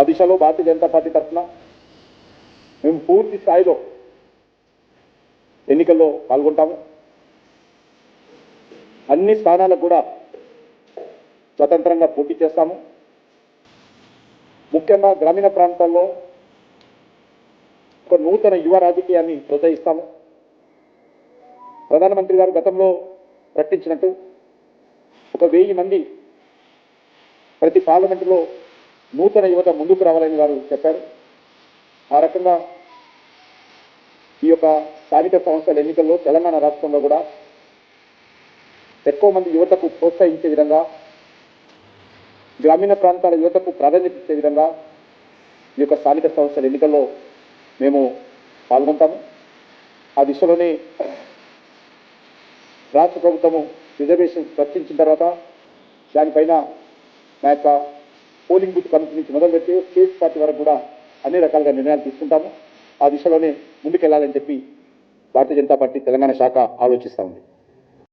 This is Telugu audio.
దిశలో భారతీయ జనతా పార్టీ తరఫున మేము పూర్తి స్థాయిలో ఎన్నికల్లో పాల్గొంటాము. అన్ని స్థానాలకు కూడా స్వతంత్రంగా పోటీ చేస్తాము. ముఖ్యంగా గ్రామీణ ప్రాంతాల్లో ఒక నూతన యువ రాజకీయాన్ని ప్రోత్సహిస్తాము. ప్రధానమంత్రి గారు గతంలో ప్రకటించినట్టు 1000 మంది ప్రతి పార్లమెంటులో నూతన యువత ముందుకు రావాలని వారు చెప్పారు. ఆ రకంగా ఈ యొక్క స్థానిక సంస్థల ఎన్నికల్లో తెలంగాణ రాష్ట్రంలో కూడా ఎక్కువ మంది యువతకు ప్రోత్సహించే విధంగా, గ్రామీణ ప్రాంతాల యువతకు ప్రాధాన్యత ఇచ్చే విధంగా ఈ యొక్క స్థానిక సంస్థల ఎన్నికల్లో మేము పాల్గొంటాము. ఆ దిశలోనే రాష్ట్ర ప్రభుత్వము రిజర్వేషన్స్ ప్రకటించిన తర్వాత దానిపైన నా యొక్క పోలింగ్ బూత్ కమిటీ నుంచి మొదలుపెట్టి స్టేట్ పార్టీ వరకు కూడా అన్ని రకాలుగా నిర్ణయాలు తీసుకుంటాము. ఆ దిశలోనే ముందుకెళ్లాలని చెప్పి భారతీయ జనతా పార్టీ తెలంగాణ శాఖ ఆలోచిస్తూ ఉంది.